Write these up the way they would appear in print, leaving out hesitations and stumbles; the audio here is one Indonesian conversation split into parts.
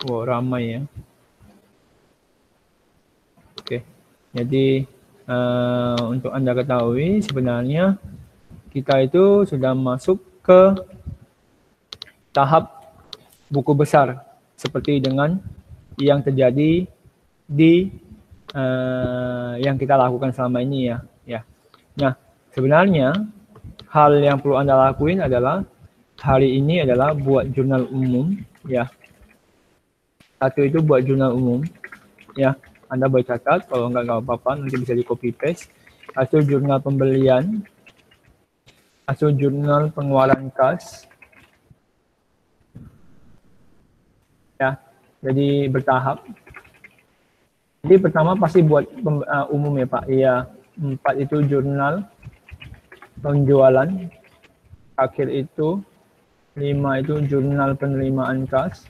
Oh, ramai ya. Oke. Jadi untuk Anda ketahui sebenarnya kita itu sudah masuk ke tahap buku besar seperti dengan yang terjadi di yang kita lakukan selama ini ya. Nah, sebenarnya hal yang perlu Anda lakuin adalah hari ini adalah buat jurnal umum ya. Satu itu buat jurnal umum ya. Anda boleh catat, kalau enggak apa-apa, nanti bisa di copy paste. Hasil jurnal pembelian, hasil jurnal pengeluaran kas ya. Jadi bertahap. Jadi pertama pasti buat umum ya Pak. Iya, 4 itu jurnal penjualan, akhir itu 5 itu jurnal penerimaan kas,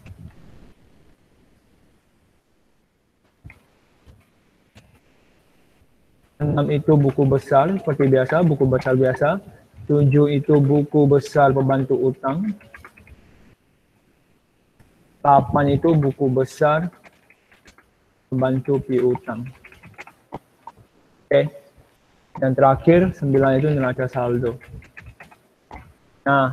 6 itu buku besar seperti biasa, buku besar biasa, 7 itu buku besar pembantu utang, 8 itu buku besar pembantu piutang. Oke. Dan terakhir 9 itu neraca saldo. Nah,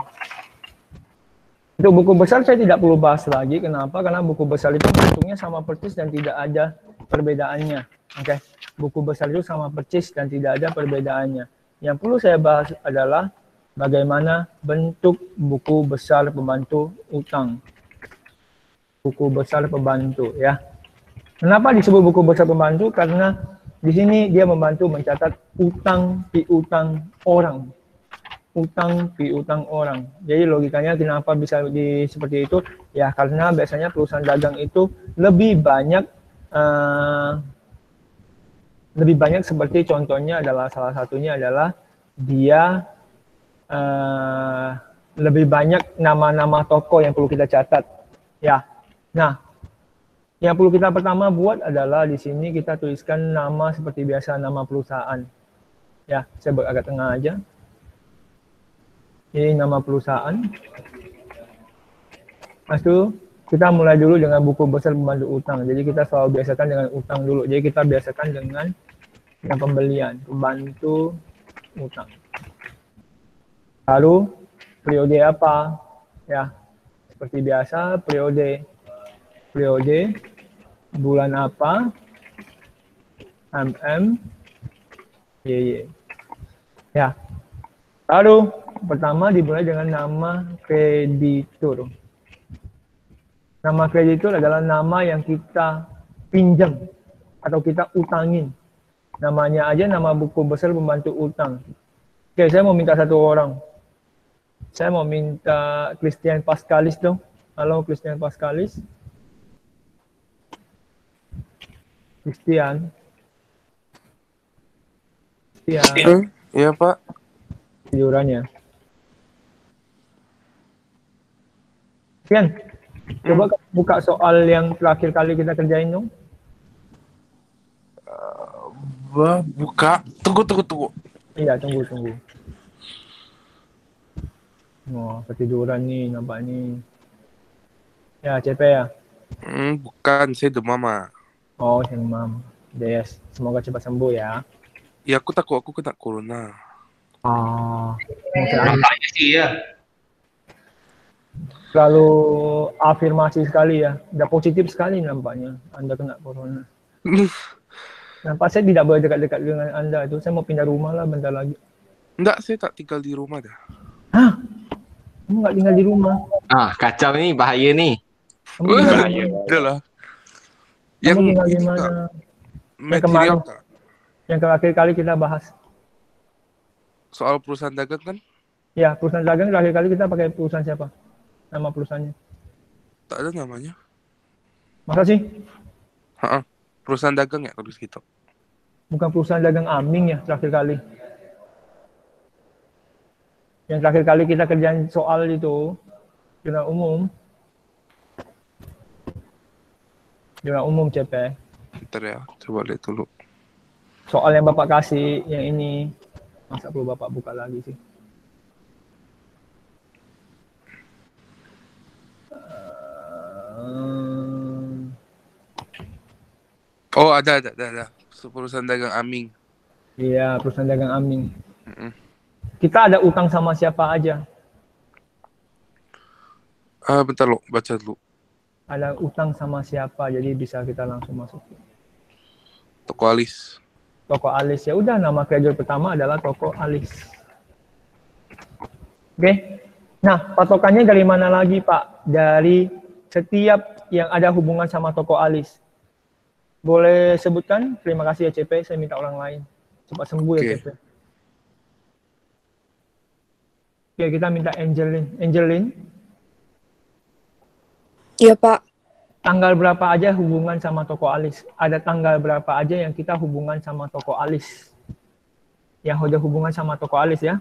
untuk buku besar saya tidak perlu bahas lagi. Kenapa? Karena buku besar itu bentuknya sama persis dan tidak ada perbedaannya. Oke. Buku besar itu sama persis dan tidak ada perbedaannya. Yang perlu saya bahas adalah bagaimana bentuk buku besar pembantu utang. Buku besar pembantu ya. Kenapa disebut buku besar pembantu? Karena di sini dia membantu mencatat utang piutang orang. Utang piutang orang. Jadi logikanya kenapa bisa seperti itu? Ya karena biasanya perusahaan dagang itu lebih banyak seperti contohnya adalah salah satunya adalah dia lebih banyak nama-nama toko yang perlu kita catat. Ya. Nah, yang perlu kita pertama buat adalah di sini kita tuliskan nama seperti biasa, nama perusahaan. Ya, saya buat agak tengah aja. Ini nama perusahaan. Lepas itu kita mulai dulu dengan buku besar pembantu utang. Jadi kita selalu biasakan dengan utang dulu. Jadi kita biasakan dengan yang pembelian, pembantu utang. Lalu periode apa? Ya, seperti biasa periode bulan apa, YY. Ya. Lalu pertama dimulai dengan nama kreditur. Nama kreditur adalah nama yang kita pinjam atau kita utangin. Namanya aja nama buku besar pembantu utang. Oke, saya mau minta satu orang. Saya mau minta Christian Pascalis dong. Halo Christian Pascalis. Christian. Iya Pak. Iurannya. Christian, coba buka soal yang terakhir kali kita kerjain dong. Buka. Tunggu. Iya, tunggu. Oh, ketiduran nih nampak nih. Ya, CP ya? Bukan, saya demam ah. Oh, demam. Yes, semoga cepat sembuh ya. Ya aku takut aku kena corona. Nampaknya sih ya. Terlalu afirmasi sekali ya. Udah positif sekali nampaknya Anda kena corona. Nampak saya tidak boleh dekat-dekat dengan Anda itu. Saya mau pindah rumah lah bentar lagi. Enggak, saya tak tinggal di rumah dah. Hah? Kamu nggak tinggal di rumah? Kacau nih, bahaya nih. Kamu tinggal di mana? Udah lah. Kamu tinggal di mana? Yang kemarin, yang terakhir kali kita bahas. Soal perusahaan dagang kan? Ya, perusahaan dagang terakhir kali kita pakai perusahaan siapa? Nama perusahaannya? Tak ada namanya. Masa sih? Perusahaan dagang ya tulis gitu. Bukan perusahaan dagang Aming ya terakhir kali. Yang terakhir kali kita kerjain soal itu jurnal umum CP. Bentar ya, coba lihat dulu. Soal yang Bapak kasih yang ini, masa perlu Bapak buka lagi sih? Oh, ada. Perusahaan dagang Aming. Iya, perusahaan dagang Aming. Mm-mm. Kita ada utang sama siapa aja? Bentar lo, baca dulu. Ada utang sama siapa, jadi bisa kita langsung masuk. Toko alis. Toko alis, ya udah, nama kreditor pertama adalah toko alis. Oke. Nah, patokannya dari mana lagi, Pak? Dari setiap yang ada hubungan sama toko alis. Boleh sebutkan? Terima kasih ya CP, saya minta orang lain. Cepat sembuh ya Oke. CP. Oke, kita minta Angelin. Angelin, Iya, Pak. tanggal berapa aja hubungan sama toko alis? Ada tanggal berapa aja yang kita hubungan sama toko alis? Yang udah hubungan sama toko alis ya?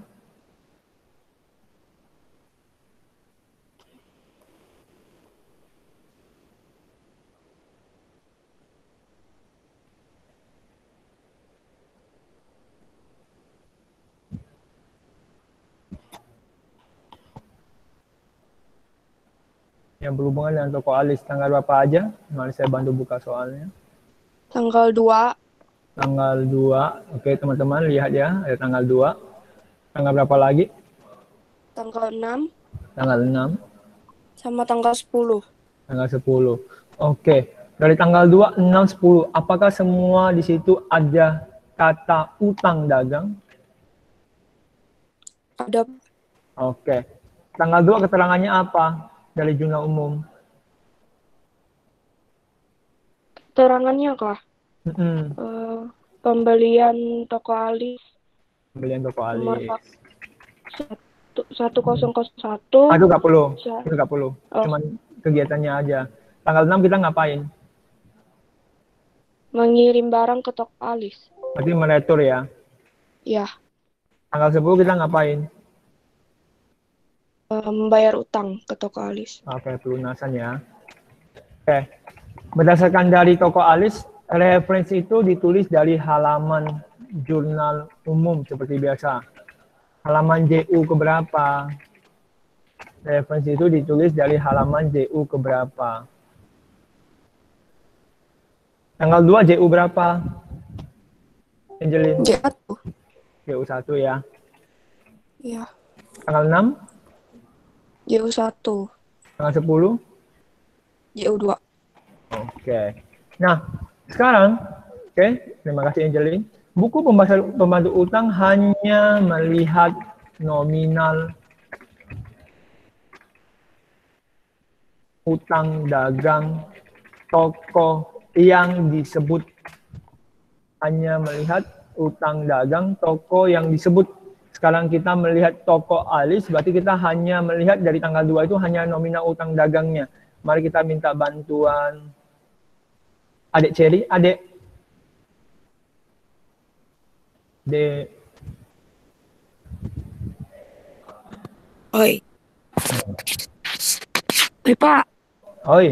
Yang berhubungan dengan toko alis, tanggal berapa aja? Mari saya bantu buka soalnya. Tanggal 2, Tanggal 2, oke teman-teman lihat ya, ada tanggal 2. Tanggal berapa lagi? tanggal 6, Tanggal 6, sama tanggal 10. tanggal 10. Oke, dari tanggal 2, 6, 10, apakah semua di situ ada kata utang dagang? Ada Oke, tanggal 2 keterangannya apa dari jurnal umum? keterangannya kah? Mm-mm. Pembelian toko alis Pembelian toko nomor alis. 1001. Itu nggak perlu, Sa- itu nggak perlu. Oh. Cuman kegiatannya aja. Tanggal 6 kita ngapain? Mengirim barang ke toko alis. Berarti meretur ya. Ya, Tanggal 10 kita ngapain? membayar utang ke toko alis. Oke, pelunasan ya. Oke, berdasarkan dari toko alis, referensi itu ditulis dari halaman jurnal umum seperti biasa. Halaman JU keberapa? Referensi itu ditulis dari halaman JU keberapa? Tanggal 2 JU berapa? Angelin? J1. JU 1 ya. Ya, Tanggal 6? JU1. Tanggal 10? JU2. Oke. Nah, sekarang, oke, terima kasih Angelin. Buku pembantu utang hanya melihat nominal utang dagang toko yang disebut. Hanya melihat utang dagang toko yang disebut. Sekarang kita melihat toko alis, berarti kita hanya melihat dari tanggal 2 itu hanya nominal utang dagangnya. Mari kita minta bantuan Adik Cherry, Adik. Dek. Oi. Oi, Pak. Oi,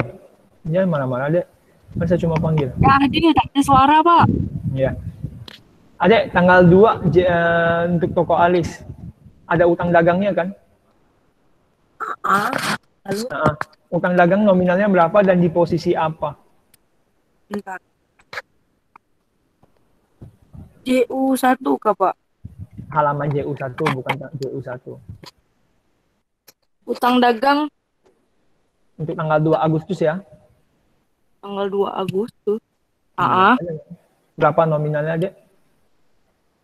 jangan marah-marah, Dek. Kan saya cuma panggil. Ya, dia tak ada suara, Pak. Ya. Adek, tanggal 2 untuk toko alis. Ada utang dagangnya kan? Lalu, Nah, utang dagang nominalnya berapa dan di posisi apa? bentar. JU1 kah, Pak? Halaman JU1, bukan JU1. Utang dagang Untuk tanggal 2 Agustus ya. tanggal 2 Agustus. Berapa nominalnya, Dek?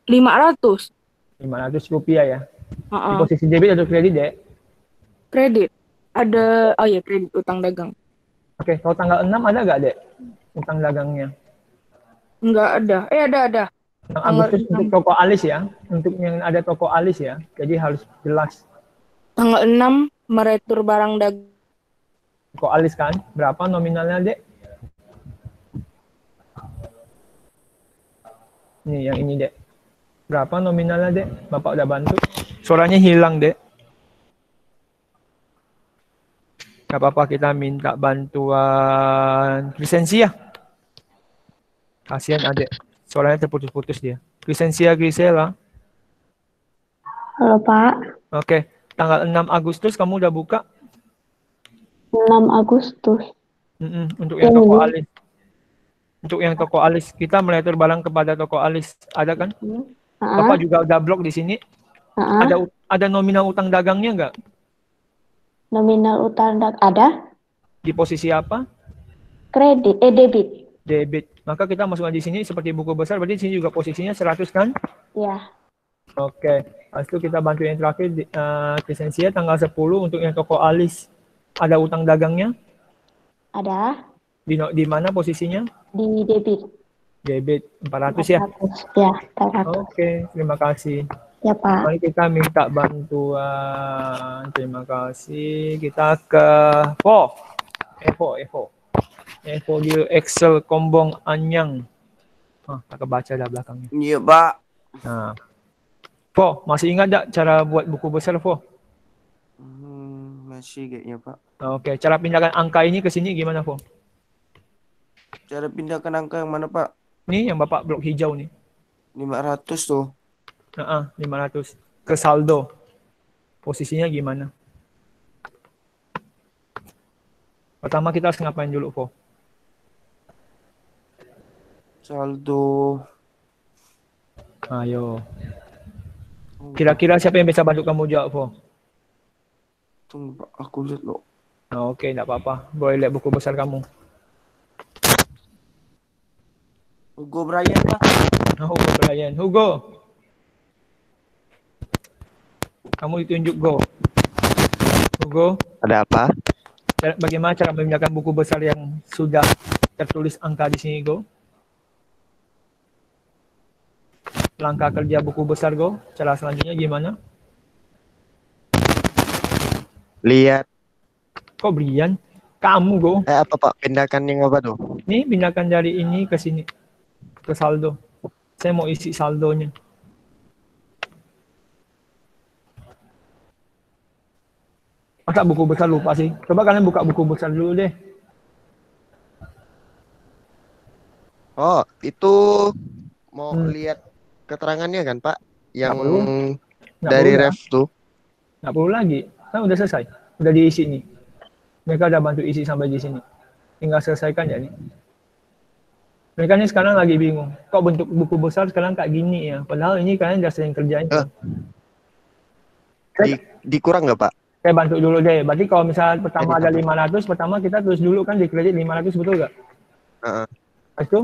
500. 500 rupiah ya. Di Heeh. posisi debit atau kredit, Dek? Kredit. Ada, oh ya, kredit utang dagang. Oke, kalau tanggal 6 ada nggak, Dek? Utang dagangnya. Enggak ada. Ada. Tanggal Tanggal Agustus 6. untuk toko alis ya. Untuk yang ada toko alis ya. Jadi harus jelas. Tanggal 6 meretur barang dagang. Toko alis kan? Berapa nominalnya, Dek? Nih, yang ini, Dek. Berapa nominalnya, Dek? Bapak udah bantu. Suaranya hilang, Dek. Gak apa-apa, kita minta bantuan Krisensia. Kasihan Adek. Suaranya terputus-putus dia. Krisensia Grisela. Halo Pak, Oke. Tanggal 6 Agustus kamu udah buka? 6 Agustus. Untuk yang toko alis. Untuk yang toko alis, kita meletur barang kepada toko alis, ada kan? Ah, Bapak juga udah blok di sini. ah. Ada nominal utang dagangnya nggak? Nominal utang ada? Di posisi apa? Kredit, debit. Debit. Maka kita masukkan di sini seperti buku besar, berarti di sini juga posisinya 100 kan? Ya. Oke. Habis itu kita bantu yang terakhir, Crescentia tanggal 10 untuk yang toko alis. Ada utang dagangnya? Ada Di mana posisinya? di debit. Debit 400 ya? 400. Ya, 400. Oke, terima kasih. Ya, Pak. Mari kita minta bantuan. Terima kasih. Kita ke Evo di Excel Kombong Anyang. Tak kebaca dah belakangnya. Iya, Pak. Nah. Masih ingat tak cara buat buku besar, Masih kayaknya, Pak. Oke, cara pindahkan angka ini ke sini gimana, Cara pindahkan angka yang mana, Pak? Ini yang Bapak blok hijau nih. 500 tuh. 500 ke saldo. Posisinya gimana? Pertama kita harus ngapain dulu, Saldo. Ayo. Kira-kira siapa yang bisa bantu kamu jawab, Tunggu, Pak. Aku lihat loh. Oke, enggak apa-apa. Boleh lihat buku besar kamu. Hugo Brian, Pak. Hugo Brian. Hugo. Kamu ditunjuk, Hugo. Ada apa? Bagaimana cara memindahkan buku besar yang sudah tertulis angka di sini, Langkah kerja buku besar, Cara selanjutnya gimana? Lihat. Kok Brian? Kamu, Apa Pak? Pindahkan yang apa tuh? Nih, pindahkan dari ini ke sini. Ke saldo. Saya mau isi saldonya. Masa buku besar lupa sih? Coba kalian buka buku besar dulu deh. Oh, itu mau lihat keterangannya kan Pak? Yang Nggak dari perlu, ref tuh. Nggak perlu lagi. Kan udah selesai. Udah diisi nih. Mereka udah bantu isi sampai di sini. Tinggal selesaikan ya nih. Mereka nih sekarang lagi bingung. Kok bentuk buku besar sekarang kayak gini ya? Padahal ini kalian udah sering kerjain. Dikurang nggak Pak? Saya bantu dulu deh. Berarti kalau misalnya pertama ada 500, pertama kita tulis dulu kan di kredit 500, betul nggak? Habis itu,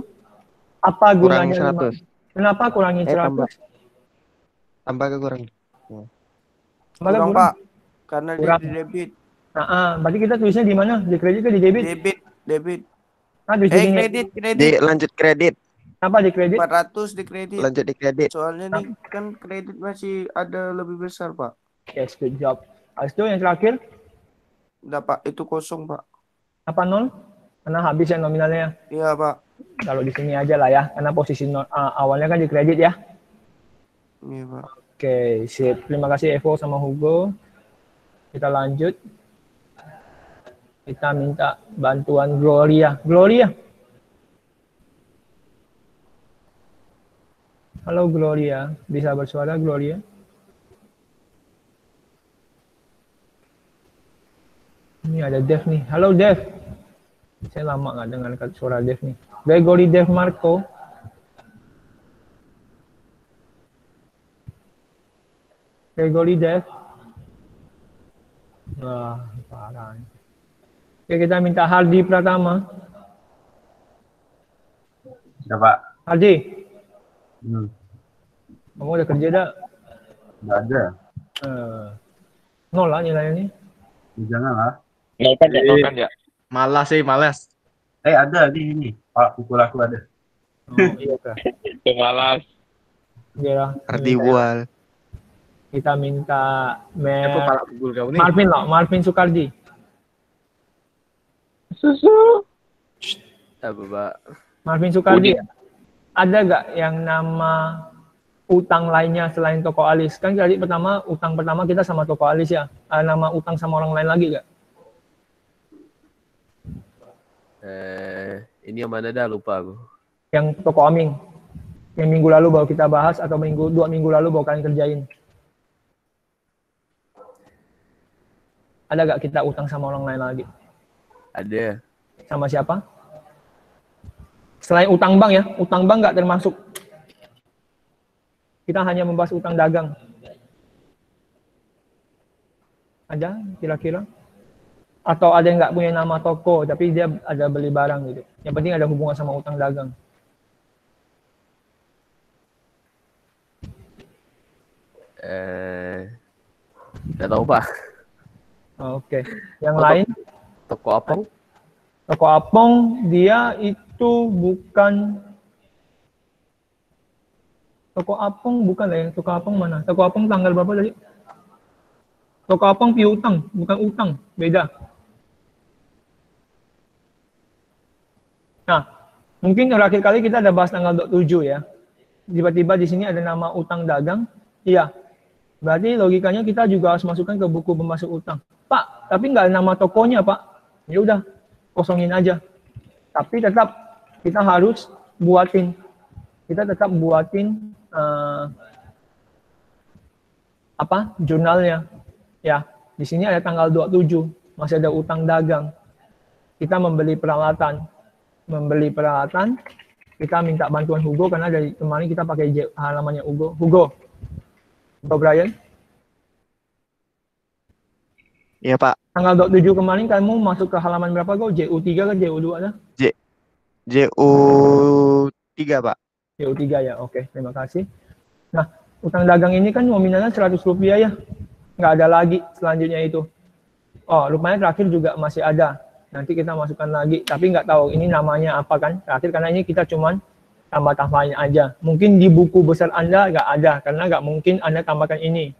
apa gunanya 100. Kenapa kurangin 100? Tambah ke kurang. Kurang, Pak. Karena dia di debit. Berarti kita tulisnya di mana? Di kredit ke di debit? Debit. Kredit. Lanjut kredit. Kenapa di kredit? 400 di kredit. Lanjut di kredit. Soalnya nih kan kredit masih ada lebih besar, Pak. Yes, good job. Habis itu yang terakhir? Udah, Pak. Itu kosong, Pak. Apa 0? Karena habis ya nominalnya. Iya, Pak. Kalau di sini aja lah ya. Karena posisi awalnya kan di kredit ya. Iya, Pak. Oke, sip. Terima kasih Evo sama Hugo. Kita lanjut. Kita minta bantuan Gloria. Halo Gloria. Bisa bersuara Gloria? Ini ada Dev nih. Halo Dev. Saya lama nggak dengar suara Dev nih. Gregory Dev Marco. Gregory Dev. Wah, parah. Oke, kita minta Hardi Pratama. Ya, Pak. Hardi. Kamu udah kerja dah? Nggak ada. Nol lah nilainya nih. Jangan lah. Kan ya. Malas. Ada di ini. Pak, pukul aku ada. Oh, iya kah? Malas. Iya. Hardi Bual. Kita minta Marvin Soekardi. Susu. Marvin Soekardi. Ada nggak yang nama utang lainnya selain toko alis? Kan tadi utang pertama kita sama toko alis ya. Nama utang sama orang lain lagi nggak? Ini yang mana dah lupa aku. Yang toko Aming. Yang minggu lalu baru kita bahas atau 2 minggu lalu baru kalian kerjain. Ada nggak kita utang sama orang lain lagi? Ada. Sama siapa? Selain utang bank ya, utang bank nggak termasuk. Kita hanya membahas utang dagang. Ada kira-kira? Atau ada yang nggak punya nama toko, tapi dia ada beli barang gitu. Yang penting ada hubungan sama utang dagang. Nggak tahu Pak. Oke. Yang lain? Toko Apong? Toko Apong, dia itu bukan... Toko Apong bukan lah ya. Toko Apong mana? Toko Apong tanggal berapa tadi? Toko Apong piutang, bukan utang. Beda. Nah, mungkin terakhir kali kita ada bahas tanggal 27 ya. Tiba-tiba di sini ada nama utang dagang. Iya. Berarti logikanya kita juga harus masukkan ke buku pemasuk utang. Pak, tapi nggak ada nama tokonya, Pak. Ya udah, kosongin aja. Tapi tetap kita harus buatin. Kita tetap buatin jurnalnya. Ya, di sini ada tanggal 27, masih ada utang dagang. Kita membeli peralatan, kita minta bantuan Hugo karena dari kemarin kita pakai halamannya Hugo Brian. Iya Pak. Tanggal 27 kemarin kamu masuk ke halaman berapa Go? JU3 kan JU2 ada? JU3 Pak. JU3 ya, oke, terima kasih. Nah, utang dagang ini kan nominalnya 100 rupiah ya. Nggak ada lagi selanjutnya itu. Oh, rupanya terakhir juga masih ada. Nanti kita masukkan lagi, tapi nggak tahu ini namanya apa kan terakhir, karena ini kita cuman tambah-tambahin aja. Mungkin di buku besar Anda nggak ada, karena nggak mungkin Anda tambahkan ini.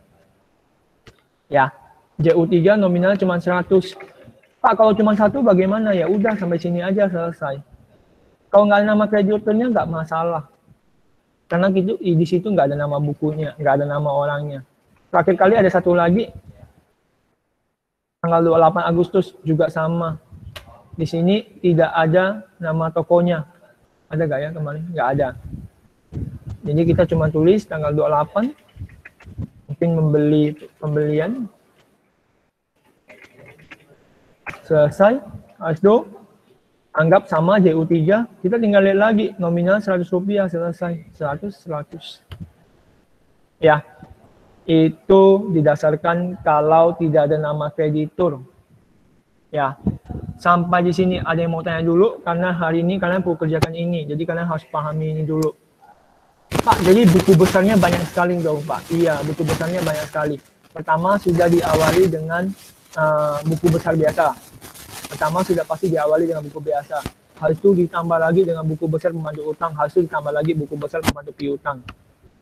Ya, JU3 nominalnya cuma 100. Pak, kalau cuma satu bagaimana? Ya udah, sampai sini aja selesai. Kalau nggak ada nama krediturnya nggak masalah. Karena gitu, di situ nggak ada nama bukunya, nggak ada nama orangnya. Terakhir kali ada satu lagi, tanggal 28 Agustus juga sama. Di sini tidak ada nama tokonya. Ada nggak ya kemarin? Nggak ada. Jadi kita cuma tulis tanggal 28, mungkin pembelian. Selesai. Habis itu anggap sama JU3. Kita tinggal lihat lagi nominal 100 rupiah, selesai. 100. Ya, itu didasarkan kalau tidak ada nama kreditur. Ya, sampai di sini ada yang mau tanya dulu, karena hari ini kalian perlu kerjakan ini, jadi kalian harus pahami ini dulu. Pak, jadi buku besarnya banyak sekali dong Pak? Iya, buku besarnya banyak sekali. Pertama sudah diawali dengan buku besar biasa. Pertama sudah pasti diawali dengan buku biasa. Habis itu ditambah lagi dengan buku besar pemandu utang. Habis itu ditambah lagi buku besar pemandu piutang.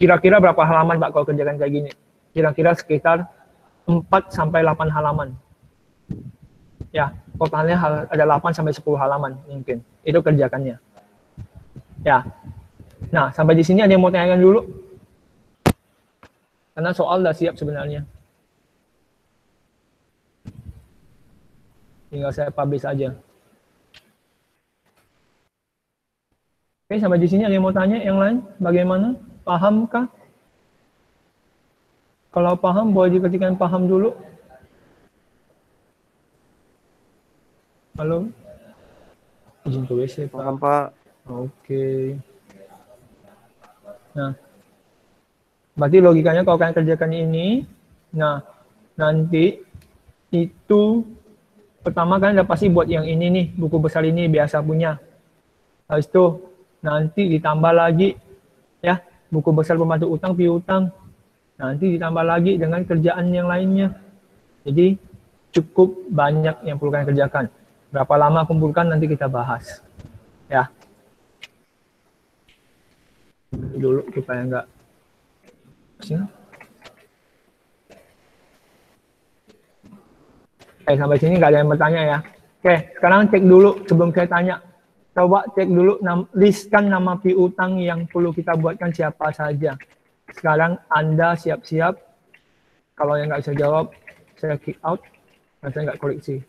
Kira-kira berapa halaman Pak kalau kerjakan kayak gini? Kira-kira sekitar 4-8 halaman. Ya, totalnya ada 8-10 halaman mungkin. Itu kerjakannya. Ya. Nah, sampai di sini ada yang mau tanyakan dulu? Karena soal udah siap sebenarnya. Tinggal saya publish aja. Oke, sampai di sini ada yang mau tanya? Yang lain? Bagaimana? Pahamkah? Kalau paham, boleh diketikkan paham dulu. Halo? Izin ke WC, Pak. Paham, Pak. Oke. Nah, berarti logikanya kalau kalian kerjakan ini, nah, nanti itu pertama kalian udah pasti buat yang ini nih, buku besar ini biasa punya. Habis itu nanti ditambah lagi ya, buku besar pembantu utang, piutang. Nanti ditambah lagi dengan kerjaan yang lainnya. Jadi cukup banyak yang perlu kalian kerjakan. Berapa lama kumpulkan nanti kita bahas. Ya. Dulu supaya enggak sini. Sampai sini nggak ada yang bertanya ya. Oke, sekarang cek dulu sebelum saya tanya. Coba cek dulu, listkan nama piutang yang perlu kita buatkan siapa saja. Sekarang Anda siap-siap. Kalau yang nggak bisa jawab, saya kick out. Dan saya nggak koreksi.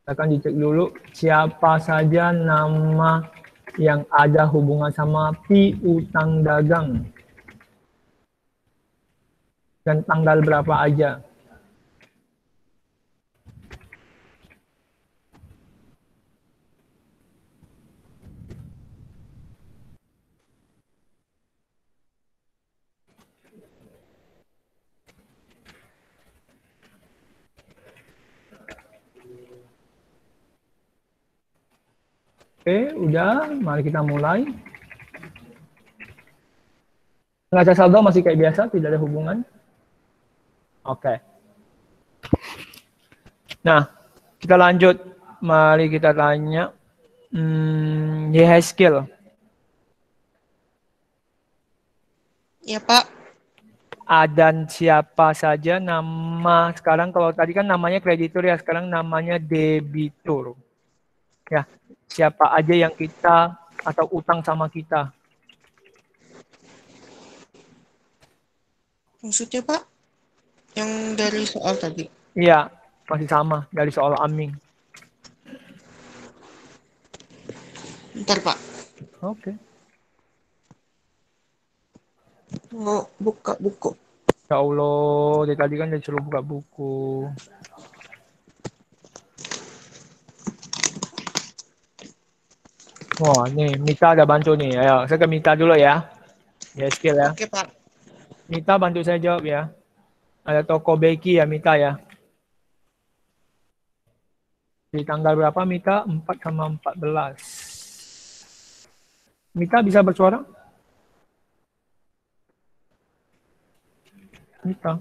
Akan dicek dulu siapa saja nama yang ada hubungan sama piutang dagang. Dan tanggal berapa aja. Oke, udah. Mari kita mulai. Neraca saldo masih kayak biasa, tidak ada hubungan. Oke. Nah, kita lanjut. Mari kita tanya. Yehezkiel. Ya, Pak. Dan siapa saja nama sekarang, kalau tadi kan namanya kreditur ya, sekarang namanya debitur. Ya, siapa aja yang kita atau utang sama kita. Maksudnya, Pak? Yang dari soal tadi. Iya, masih sama dari soal Aming. Bentar, Pak. Oke. Mau buka buku. Ya Allah, dari tadi kan disuruh buka buku. Wah, nih Mita ada bantu nih. Ayo, saya ke Mita dulu ya. Yehezkiel ya. Oke, Pak. Mita bantu saya jawab ya. Ada toko Becky ya Mita ya. Di tanggal berapa Mita? 4 sama 14. Mita bisa bersuara? Mita.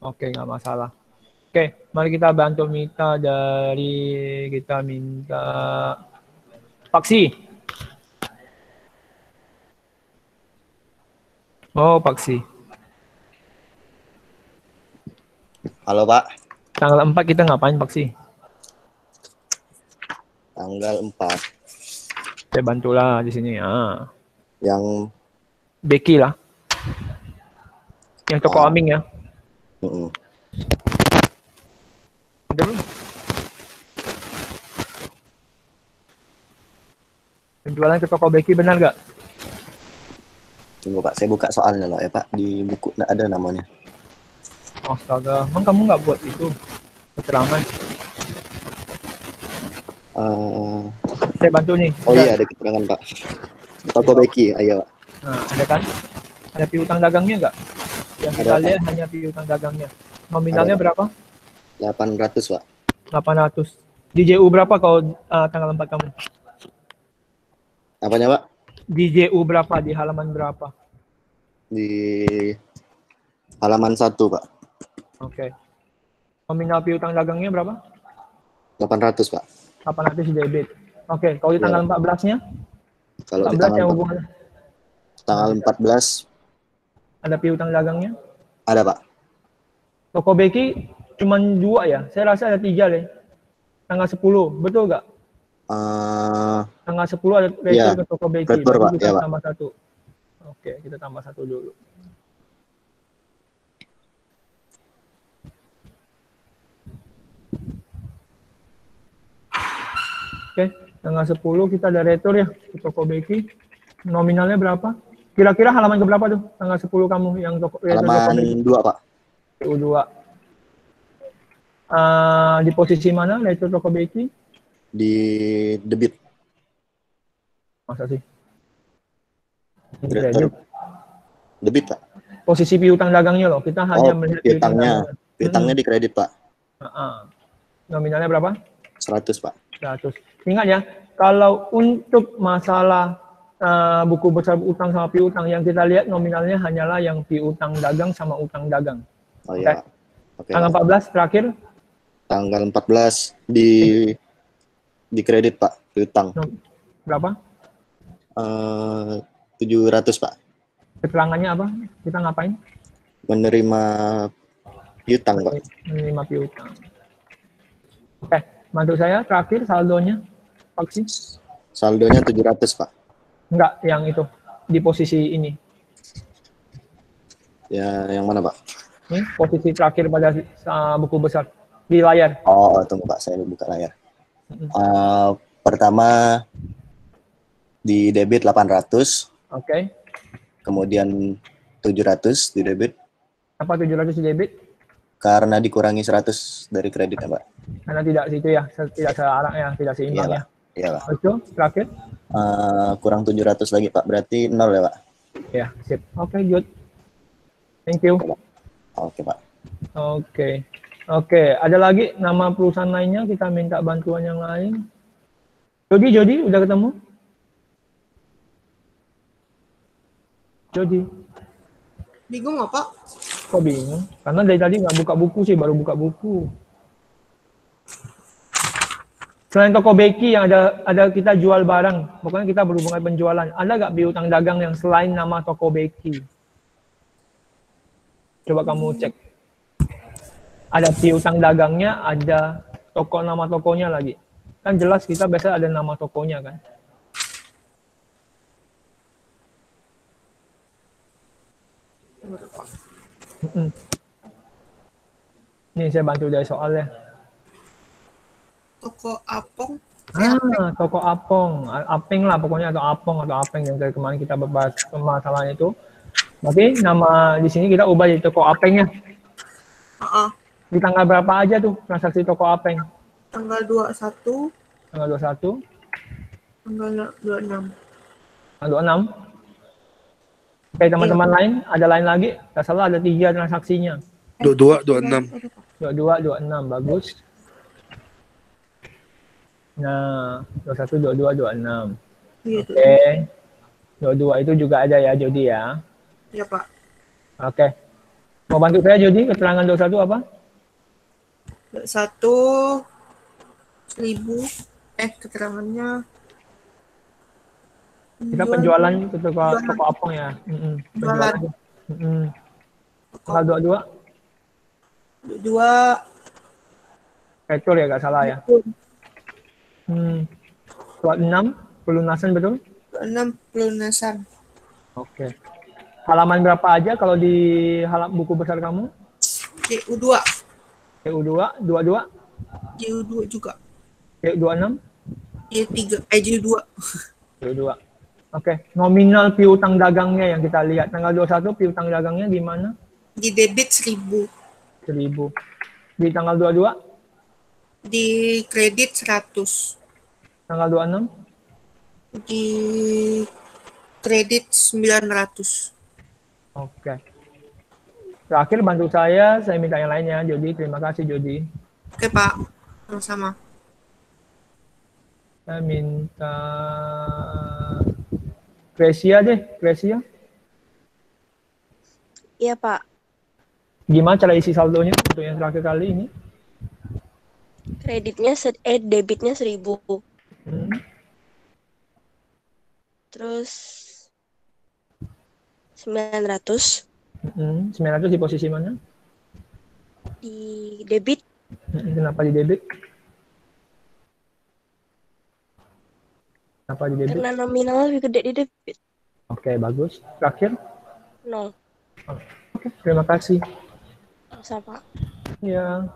Oke, nggak masalah. Oke, mari kita bantu Mita dari kita minta Paksi. Oh, Paksi. Halo Pak, Tanggal 4 kita ngapain Paksi? tanggal 4 Saya bantulah di sini ya. yang Becky lah. Yang toko Aming ya. Udah belum? Penjualan ke toko Becky benar gak? Tunggu Pak, saya buka soalnya loh ya Pak, di buku nggak ada namanya. Astaga, emang kamu nggak buat itu keterangan? Saya bantu nih. Oh iya, ada keterangan Pak. Toko Becky, ayo Pak. Nah, ada kan? Ada piutang dagangnya nggak? Yang kita Ada, lihat hanya piutang dagangnya. Nominalnya berapa? 800 Pak. 800. DJU berapa kalau tanggal 4 kamu? Apanya Pak? DJU berapa? Di halaman berapa? Di halaman 1 Pak. Oke. Nominal piutang dagangnya berapa? 800 Pak. 800 debit. Oke, kalau di tanggal 14-nya? Kalau di 14 tanggal yang hubungannya? tanggal 14 Ada piutang dagangnya? ada Pak. Toko Becky cuma 2 ya? Saya rasa ada 3 deh. Tanggal 10, betul nggak? Tanggal 10 ada retur Iya, ke toko Becky. retur, Pak. Kita Iya, Pak. tambah 1. Oke, kita tambah 1 dulu. Oke, tanggal 10 kita ada retur ya ke toko Becky. Nominalnya berapa? Kira-kira halaman ke berapa tuh? Tanggal 10 kamu yang toko Halaman 2 Pak. PU2. Di posisi mana retur toko Becky? Di debit. Masa sih? Retur. Debit Pak. Posisi piutang dagangnya loh. Kita hanya Oh, melihat piutangnya. Piutangnya di kredit Pak. Nominalnya berapa? 100 Pak. 100. Ingat ya, kalau untuk masalah buku besar utang sama piutang, yang kita lihat nominalnya hanyalah yang piutang dagang sama utang dagang. Oh iya. Oke. Tanggal 14 terakhir? Tanggal 14 di kredit Pak, piutang. Berapa? 700 Pak. Keterangannya apa? Kita ngapain? Menerima piutang Pak. Menerima piutang. Oke, bantu saya terakhir saldonya. Paksi? Saldonya 700 Pak. Enggak, yang itu di posisi ini. Ya, yang mana Pak? Ini posisi terakhir pada buku besar di layar. Oh, tunggu Pak, saya buka layar. Pertama di debit 800. Oke. Kemudian 700 di debit. Apa 700 di debit? Karena dikurangi 100 dari kredit ya Pak. Karena tidak situ ya, tidak searah ya, tidak seimbang ya. Iya Pak. Itu terakhir? Kurang 700 lagi Pak, berarti 0 ya Pak. Ya, sip. Oke, good. Thank you. Oke, Pak. Oke, ada lagi nama perusahaan lainnya, kita minta bantuan yang lain. Jody, udah ketemu? Jody, Bingung nggak, Pak? kok bingung? Karena dari tadi nggak buka buku sih, baru buka buku. Selain toko Becky yang ada kita jual barang, pokoknya kita berhubungan penjualan. Ada nggak piutang dagang yang selain nama toko Becky? Coba kamu cek. Ada piutang dagangnya, ada toko nama tokonya lagi. Kan jelas kita biasa ada nama tokonya kan. Ini saya bantu dari soalnya. Toko Apong. Toko Apong, Apeng lah pokoknya, atau Apong atau Apeng yang dari kemarin kita bahas permasalahan itu. Tapi nama di sini kita ubah jadi toko Apengnya. Di tanggal berapa aja tuh transaksi toko Apeng? Tanggal 21. Tanggal 21. Tanggal 26. Tanggal 26. Oke, teman-teman lain, ada lain lagi? Tidak salah ada 3 transaksinya. 22, 26. 22, 26, bagus. Nah, 21, 22, 26. Oke. 22 itu juga ada ya, Jody ya? Iya, Pak. Oke. Mau bantu saya, Jody? Keterangan 21 apa? 21 1000. Keterangannya. Kita penjualan ke toko Apong ya. Jualan. Tanggal 22. 22. Betul ya, nggak salah ya. 26 pelunasan betul? 26 pelunasan. Oke. Halaman berapa aja kalau di buku besar kamu? DU2. DU2, 22? DU2 juga. DU26? DU3, DU2. DU2. Oke. Nominal piutang dagangnya yang kita lihat. Tanggal 21 piutang dagangnya di mana? Di debit 1000. 1000. Di tanggal 22? Di kredit 100. Tanggal 26? Di kredit 900. Oke. Terakhir bantu saya minta yang lainnya, Jody. Terima kasih, Jody. Oke, Pak. Sama-sama. Saya minta Gracia deh, Gracia. Iya, Pak. Gimana cara isi saldonya untuk yang terakhir kali ini? Debitnya 1000. Terus 900. 900 di posisi mana? Di debit. Kenapa di debit? Kenapa di debit? Karena nominal lebih gede di debit. Oke, bagus. Terakhir? 0. Oke, terima kasih. Sama. Ya.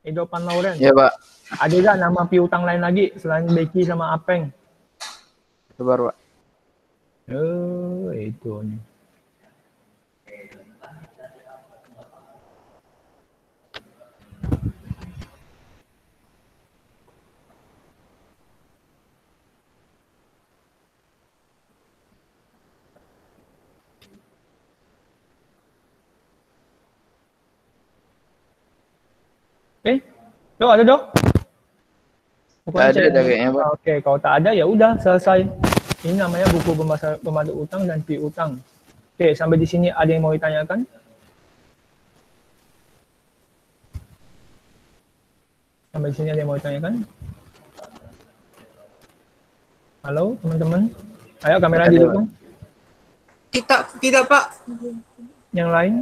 Edo Pan Lauren. Ya, Pak. Ada nggak nama piutang lain lagi selain Becky sama Apeng? Sebar, Pak. Itu nih. Ada dok? Ada kayaknya, Pak. Oke, kalau tak ada ya udah selesai. Ini namanya buku pembantu utang dan piutang. Oke, sampai di sini ada yang mau ditanyakan? Sampai di sini ada yang mau ditanyakan? Halo, teman-teman. Ayo kamera di depan. Tidak, Pak. Yang lain?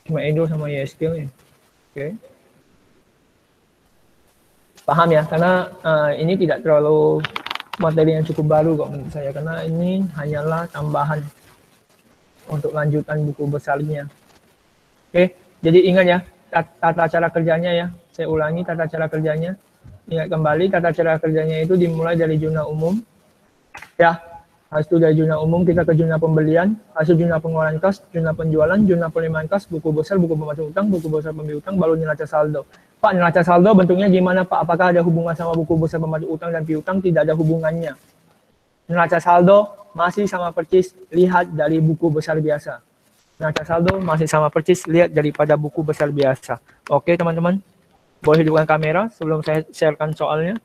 Cuma Edo sama Yeskil ya. Oke. Paham ya, karena ini tidak terlalu materi yang cukup baru kok menurut saya, karena ini hanyalah tambahan untuk lanjutan buku besarnya. Oke, jadi ingat ya, tata cara kerjanya ya, saya ulangi tata cara kerjanya. Ingat kembali, tata cara kerjanya itu dimulai dari zona umum, ya, habis itu dari zona umum kita ke zona pembelian, hasil zona pengeluaran kas, zona penjualan, zona penerimaan kas, buku besar, buku pembaca utang, buku besar pembiayaan utang, baru neraca saldo. Pak, neraca saldo bentuknya gimana Pak? Apakah ada hubungan sama buku besar pembaca utang dan piutang? Tidak ada hubungannya. Neraca saldo masih sama persis, lihat dari buku besar biasa. Neraca saldo masih sama persis, lihat daripada buku besar biasa. Oke teman-teman, boleh hidupkan kamera sebelum saya sharekan soalnya.